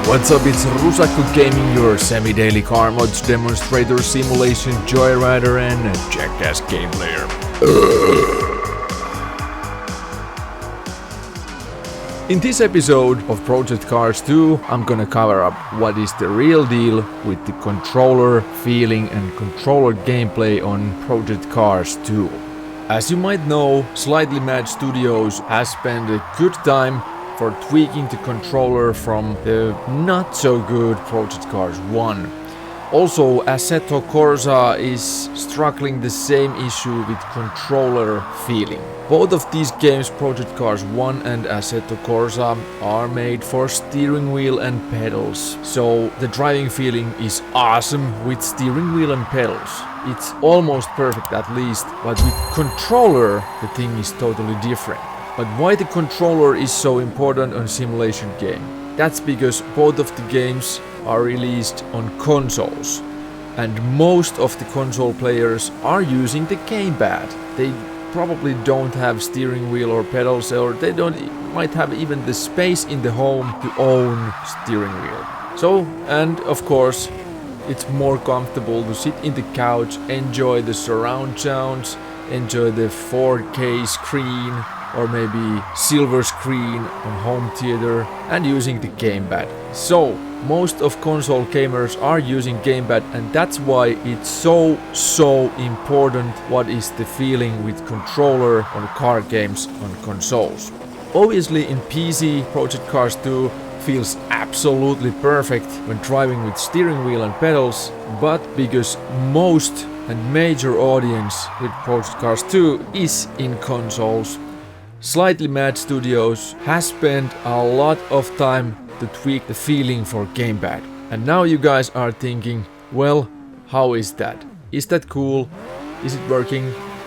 What's up, it's Rusaku Gaming, your semi-daily car mods demonstrator, simulation joyrider and jackass game player. In this episode of Project Cars 2, I'm gonna cover up what is the real deal with the controller feeling and controller gameplay on Project Cars 2. As you might know, Slightly Mad Studios has spent a good time for tweaking the controller from the not so good Project Cars 1. Also, Assetto Corsa is struggling the same issue with controller feeling. Both of these games, Project Cars 1 and Assetto Corsa, are made for steering wheel and pedals. So the driving feeling is awesome with steering wheel and pedals. It's almost perfect at least, but with controller the thing is totally different. But why the controller is so important on a simulation game? That's because both of the games are released on consoles, and most of the console players are using the Gamepad. They probably don't have steering wheel or pedals, or they might have even the space in the home to own steering wheel. So, and of course, it's more comfortable to sit in the couch, enjoy the surround sounds, enjoy the 4K screen or maybe silver screen on home theater and using the Gamepad. So most of console gamers are using Gamepad, and that's why it's so important what is the feeling with controller on car games on consoles. Obviously in PC, Project Cars 2 feels absolutely perfect when driving with steering wheel and pedals, but because most and major audience with Project Cars 2 is in consoles, Slightly Mad Studios has spent a lot of time to tweak the feeling for Gamepad. And now you guys are thinking, well, how is that? Is that cool? Is it working?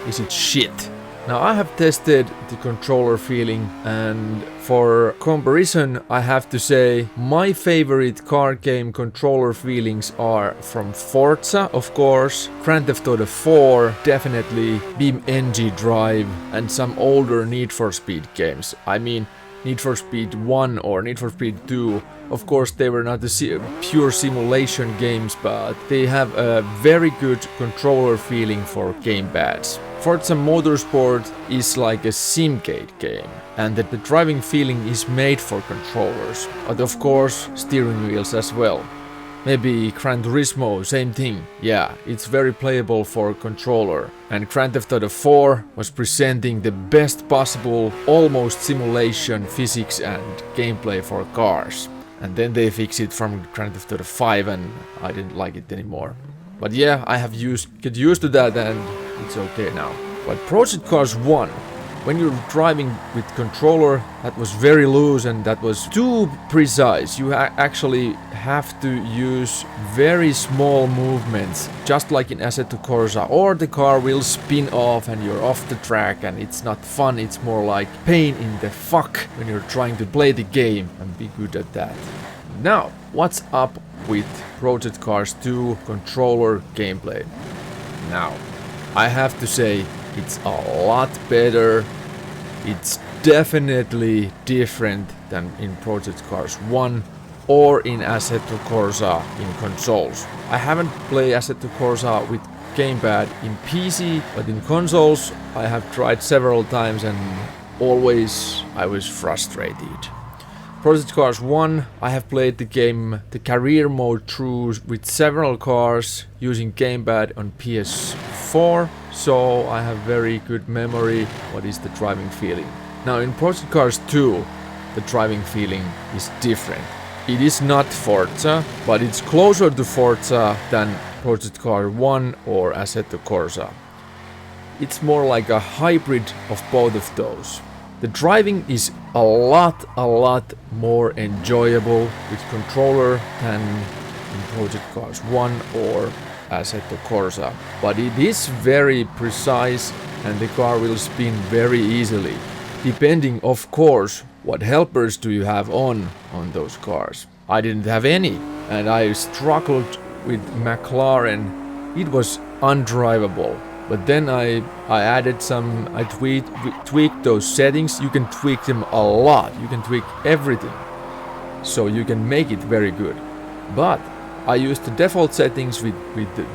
Is it shit? Now I have tested the controller feeling, and for comparison I have to say my favorite car game controller feelings are from Forza, of course, Grand Theft Auto 4, definitely, BeamNG Drive, and some older Need for Speed games. I mean Need for Speed 1 or Need for Speed 2. Of course they were not the pure simulation games, but they have a very good controller feeling for gamepads. Forza Motorsport is like a simgate game, and that the driving feeling is made for controllers, but of course steering wheels as well. Maybe Gran Turismo, same thing. Yeah, it's very playable for controller. And Grand Theft Auto 4 was presenting the best possible almost simulation physics and gameplay for cars. And then they fixed it from Grand Theft Auto 5 and I didn't like it anymore. But yeah, I have get used to that and it's okay now. But Project Cars 1, when you're driving with controller, that was very loose and that was too precise. You actually have to use very small movements, just like in Assetto Corsa, or the car will spin off and you're off the track and it's not fun. It's more like pain in the fuck when you're trying to play the game and be good at that. Now, what's up with Project Cars 2 controller gameplay? Now, I have to say it's a lot better. It's definitely different than in Project Cars 1 or in Assetto Corsa in consoles. I haven't played Assetto Corsa with Gamepad in PC, but in consoles I have tried several times and always I was frustrated. Project Cars 1, I have played the game, the career mode through with several cars using Gamepad on PS4, so I have very good memory what is the driving feeling. Now in Project Cars 2, the driving feeling is different. It is not Forza, but it's closer to Forza than Project Cars 1 or Assetto Corsa. It's more like a hybrid of both of those. The driving is a lot more enjoyable with controller than in Project Cars 1 or Assetto Corsa. But it is very precise and the car will spin very easily. Depending of course what helpers do you have on those cars. I didn't have any and I struggled with McLaren. It was undrivable. But then I added some, I tweaked those settings. You can tweak them a lot, you can tweak everything. so you can make it very good. But I used the default settings with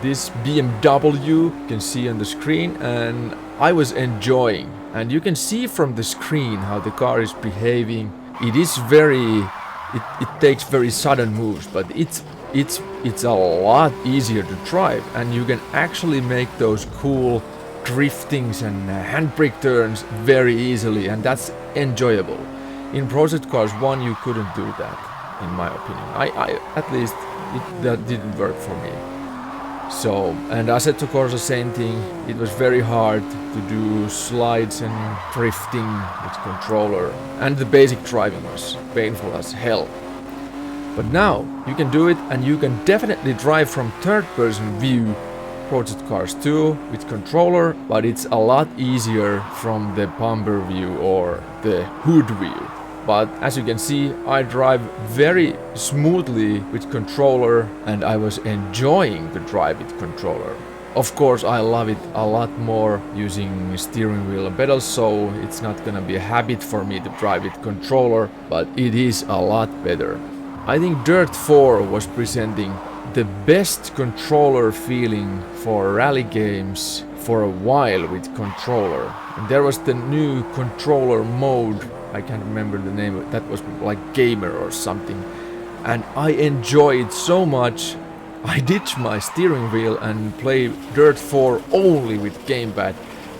this BMW you can see on the screen, and I was enjoying. And you can see from the screen how the car is behaving. It is it takes very sudden moves, but it's a lot easier to drive, and you can actually make those cool driftings and handbrake turns very easily, and that's enjoyable. In Project Cars 1 you couldn't do that, in my opinion. I at least that didn't work for me. So, and Assetto Corsa, same thing. It was very hard to do slides and drifting with controller, and the basic driving was painful as hell. But now you can do it, and you can definitely drive from third-person view Project Cars 2 with controller, but it's a lot easier from the bumper view or the hood view. But as you can see, I drive very smoothly with controller, and I was enjoying the drive with controller. Of course, I love it a lot more using steering wheel and pedals, so it's not gonna be a habit for me to drive with controller, but it is a lot better. I think Dirt 4 was presenting the best controller feeling for rally games for a while with controller. And there was the new controller mode, I can't remember the name, that was like Gamer or something. And I enjoy it so much, I ditched my steering wheel and play Dirt 4 only with Gamepad,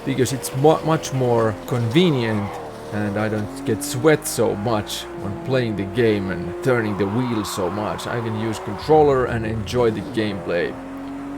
because it's much more convenient, and I don't get sweat so much when playing the game and turning the wheel so much. I can use controller and enjoy the gameplay,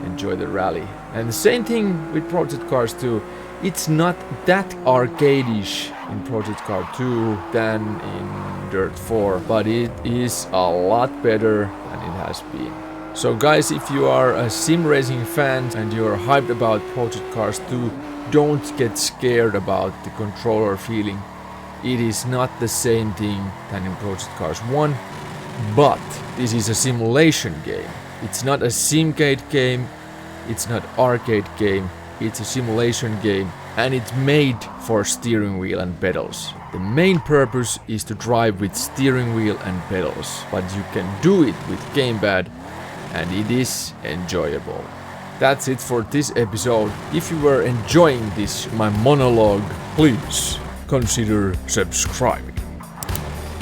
enjoy the rally. And the same thing with Project Cars 2. It's not that arcade-ish in Project Cars 2 than in Dirt 4, but it is a lot better than it has been. So guys, if you are a sim racing fan and you're hyped about Project Cars 2, don't get scared about the controller feeling. It is not the same thing than in Project Cars 1, but this is a simulation game. It's not a simcade game, it's not arcade game, it's a simulation game, and it's made for steering wheel and pedals. The main purpose is to drive with steering wheel and pedals, but you can do it with Gamepad, and it is enjoyable. That's it for this episode. If you were enjoying this, my monologue, please consider subscribing.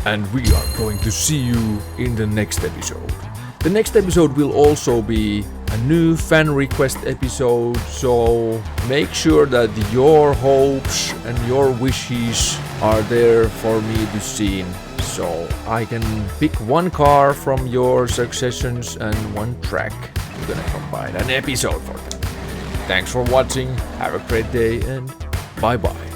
And we are going to see you in the next episode. The next episode will also be a new fan request episode, so make sure that your hopes and your wishes are there for me to see, so I can pick one car from your suggestions and one track. We're gonna combine an episode for them. Thanks for watching, have a great day, and bye bye.